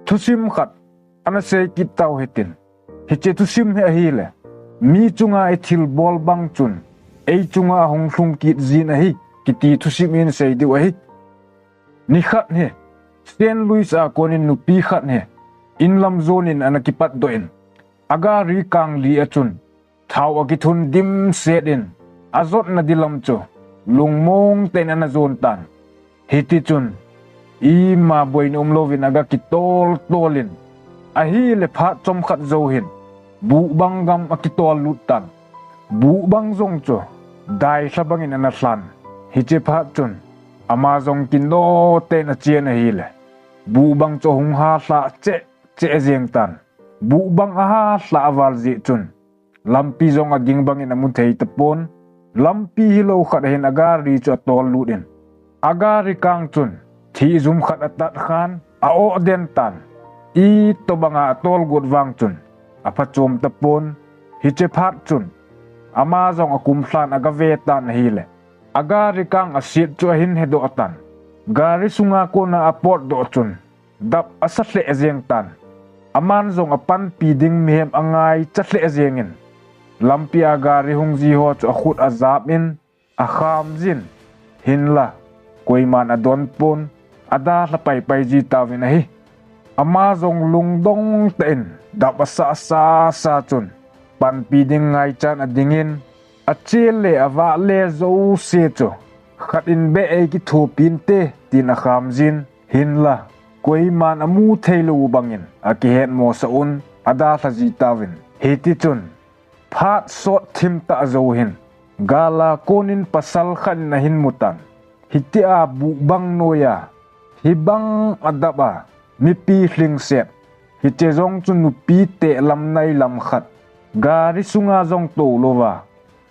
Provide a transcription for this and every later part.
THUSIM khat ana sei kitau hetin hiche THUSIM he hi le mi chunga ithil bol bang chun eichunga ahung lhungkit zin hi kiti THUSIM in sei di wa hi ni khat he St. Louis a konin nupi khat he in lam zone in anakipat doin aga ri kang li achun thau akithun dim set in azot na dilam cho lungmong ten ana zone tan hiti chun i ma boin lovin aga kitol tolin ahi le phat chom khat zo hin bu bangam akitol lutan bu bang zong cho dai sabangin ana hlan hiche phat chun ama zong kindo ten a chien a hi le bu bang cho hung ha hla che zeng tan bu bang a ha hla awal zi chun lampi zong a ding bangin amun thei tapon lampi hilo khat hin aga ri cho tol ludin aga ri kang chun thi zum khat atat khan a o den tan i to banga tol gut wang chun a phachom tapon hiche phat chun ama zong akum hlan aga ve tan hi le aga ri kang a sit cho hin hedo atan gari sunga ko na aport do chun dap asatle ezeng tan aman zong apan pi ding mehem angai chatle ezengin lampi aga ri hungji ho cho khut azap in a kham jin hinla koiman adon pon ada la pai ji tawin hi ama zong lungdong ten dap asa sa chun pan pi ding ngai chan adingin achele awa le zo se cho khatin be e ki thu pin te tin a kham jin hinla koiman amu theilu bangin aki het mo saun ada la ji tawin hiti chun phat sot thim ta zo hin gala konin pasal khan na hin mutan hitia bu bang noya hibang adaba mi pi hling set hiche zong chun nu pi te lam nai lam khat gari sunga zong to lova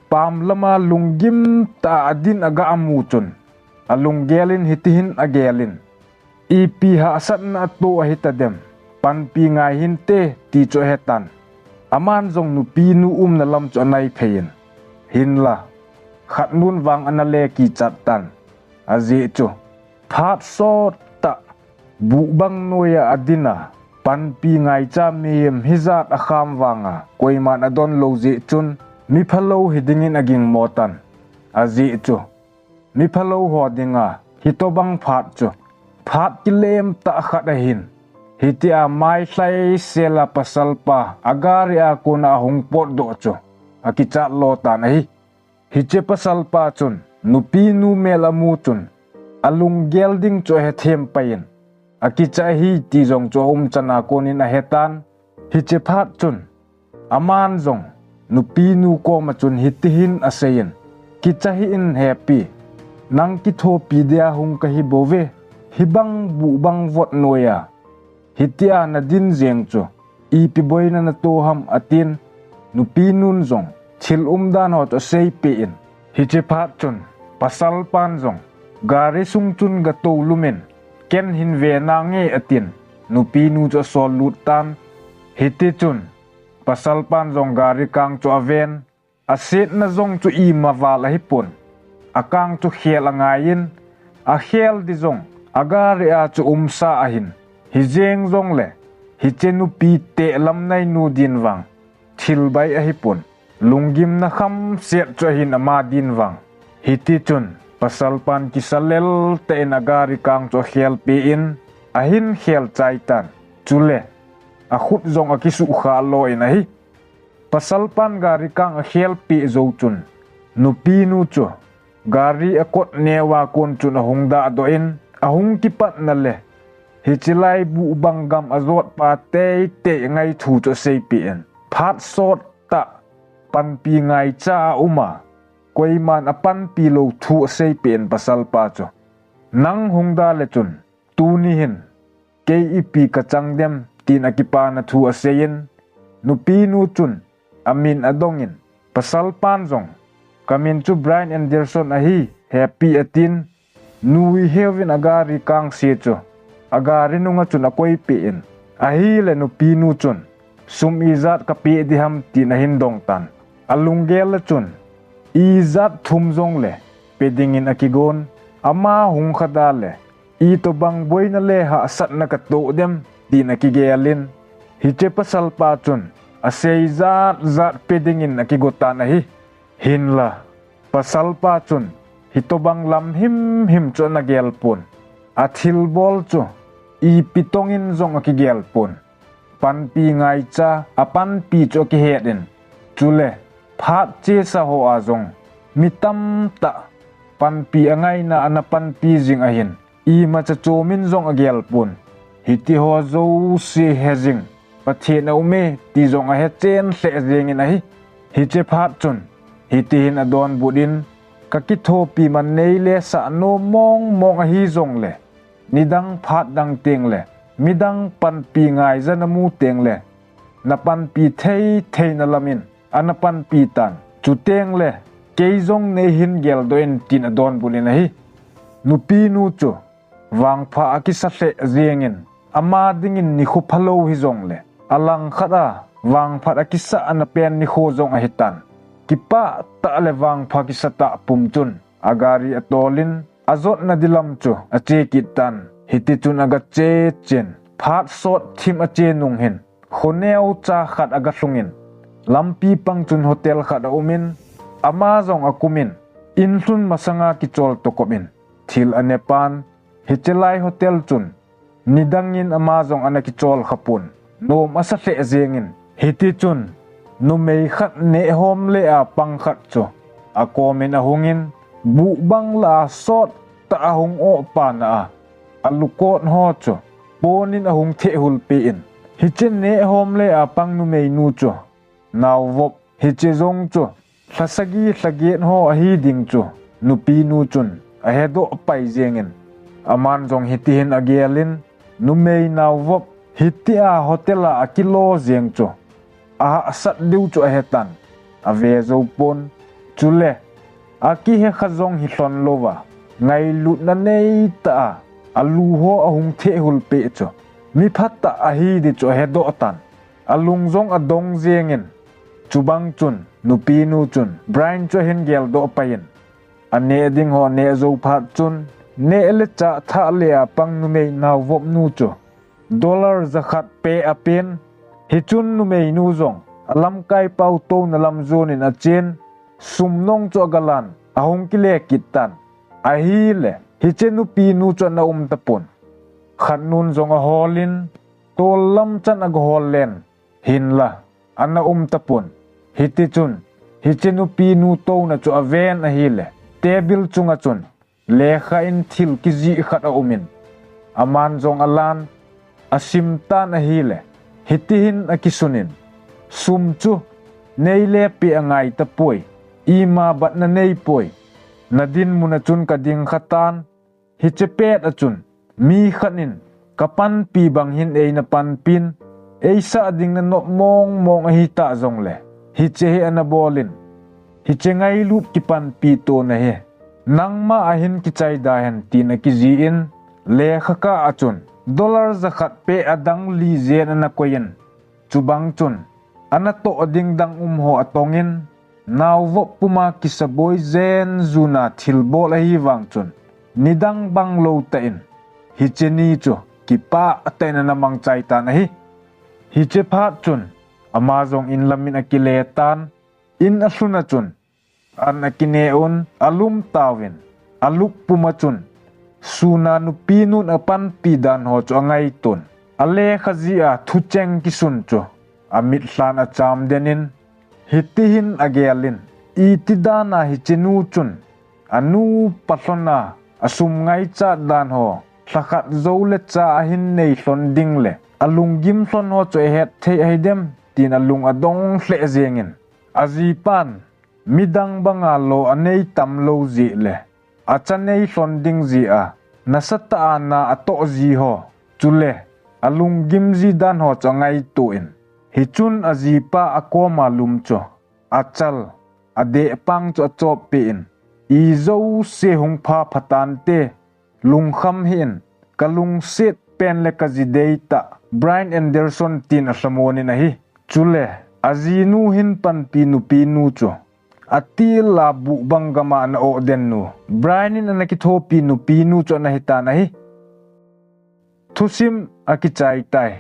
pam lama lungim ta adin aga amu chun alunggelin hitihin agelin ipi ha sat na to hitadem pan pi ngai hin te ti cho hetan aman zong nu pi nu na lam cho nai phein hinla khat nun wang anale ki chat tan azi chu phat so ta bu bang noya adina pan pi ngai cha mem hizat akham wanga koiman adon loji chun mi phalo hidingin aging motan azi chu mi phalo hodinga hitobang phat chu phat kilem ta khat hin hitia mai hlai sela pasalpa agari akuna ahung pot do chu akicha lo tan hi hiche pasalpa chun nupi nu melamu chun alung gelding cho he them pain akicha hi ti jong cho chana konin a hetan hiche phat chun aman jong nupi nu ko ma chun hitihin asein kicha hi in happy nang ki tho pi dia hung ka hi bove hibang bu bang vot noya hitia na din zeng chu ipi boina na to ham atin nupi nun jong thil dan ho to sei pe in hiche phat chun pasal pan jong gari sung chun ga to lumen ken hin ve na nge atin nupi nu cho sol lut tan hiti chun pasal pan jong gari kang cho aven aset na jong chu i mawal hi pon akang chu khel angain a khel di jong agari a chu sa ahin hijeng jong le hichenu pi te lam nai nu din wang thil bai a hi pon lungim na kham set cho hin ama din wang hiti chun pasal pan kisalel te nagari kang cho khel pe in ahin khel chai tan chule a khut jong a kisu kha lo in hi pasal pan gari kang a khel pe zo chun nupi nu cho gari akot newa kon chun hungda do in ahung kipat na le hichilai bu bangam azot pa te ngai thu cho sei pien phat sot ta pan pi ngai cha uma koiman apan pi lo thu sei pien pasal pa cho nang hungda le chun tu ni hin ke ipi ka changdem tin akipa na thu asein nupi nu chun amin adongin pasal pan jong kamin chu Brian Anderson ahi happy atin nui hevin agari kang se cho agari nunga chun akoi pein ahi le nupi nu chun sum izat ka pe diham tin ahin dong tan alungel chun izat thum jong le pedingin akigon ama hung khada le i to bang boy na le ha sat na ka to dem tin akigelin hiche pasal pa chun asei zat zat pedingin akigota na hi hinla pasal pa chun hitobang lam him cho nagel pun athil bol cho i pitongin zong akigel pun pan pi ngai cha apan pi cho ki hedin chule phat che sa ho azong mitam ta pan pi angai na anapan pi jing ahin i ma cha chomin zong agel pun hiti ho zo se hezing pathe na ume ti zong a he chen hle jeng in hi hi che phat chun hiti hin adon budin kakitho pi man nei le sa no mong a hi zong le nidang phat dang teng le midang pan pi ngai zanamu teng le na pan pi thei na lamin anapan pi tan chu teng le keizong ne hin gel doin tin adon bulin hi nupi nu chu wang pha akisa hle zengin ama dingin ni khu phalo hi zong le alang khada wang phat akisa anapen ni kho zong a hitan kipa ta le wang pha kisa ta pum chun agari atolin azot na dilam chu ache kitan hiti chun aga che chen phat sot thim ache nung hin khoneu cha khat aga hlungin lampi pang chun hotel khat umin ama zong akumin inhlun masanga ki chol tokomin thil anepan hichelai hotel chun nidangin ama zong anaki chol khapun nom asa hle zengin hiti chun numei khat ne hom le a pang khat chu akomin ahungin bu bang la sot ta ahung o pa na alukot ho chu ponin ahung the hul pi in hichen ne hom le a pang numei nu chu naw vop hiche zong chu thasagi thlaget ho a hi ding chu nupi nu chun a hedo pai zengin aman zong hitin agelin numei naw vop hitia hotela akilo zeng chu a sat diu chu a hetan a ve zo pon chule aki he khazong hi hlon lova ngai lut na nei ta alu ho ahung the hul pe chu mi phatta a hi di chu he do tan alung zong adong zengin chubang chun nupi nu chun brain chu hin gel do pain ane ding ho ne zo phat chun ne le cha tha le a pang nu mei naw vop nu chu dollar zakhat pe a pen hi chun nu mei nu zong alam kai pau to na lam zon in a chen sumnong chu galan ahung kile kitan a hi le hi chen nu pi nu chu na tapon khan nun zong a holin to lam chan ag holen hin la ana tapon hiti chun hi chen nu pi nu to na chu a ven a hi le table chunga chun lekha in thil ki ji khat a umin aman zong alan asim tan a hi le hitihin akisunin sum chu nei le pi angai ta poi ima bat na nei poi nadin muna chun ka ding khatan hi chepet a chun mi khanin kapan pi bang hin ei na pan pin ei sa ding na no mong a hi ta zong le hi che he anabolin hi che ngai lup ki pan pi to na he nangma ahin ki chai da hen tin ki ji in le khaka achun dollar zakhat pe adang li zen ana koyen chubang chun ana to ding dang ho atongin naw vo puma kisaboy zen zuna thilbol a hi wang chun nidang bang lo ta in hi cheni chu kipa atena namang chai ta na hi che phat chun amazong in lamin akile tan in asuna chun an akineon alum tawin aluk puma chun suna nu pinun apan pidan ho chu angai tun ale khazia thucheng kisun chu amit hlan a cham denin hitihin agelin itidana hichenu chun anu pathona asum ngai cha dan ho thakhat zole cha hin nei hlon ding le alungim hlon ho chu het thei heidem tin alung adong hle zengin azipan midang banga lo anei tam lo zi le achanei hlon ding zi a nasata na ato zi ho chule alung gimzi dan ho changai tuin hichun azipa akoma lum cho achal ade pang cho chop pin izo se hung pha phatan te lungkham hin kalung set pen le kazideita Brian Anderson tin aslamoni na hi chule azinu hin pan pinu cho atil la bu bangama na o den nu Brian in anakitho pinu cho na hita na hi THUSIM akichai tai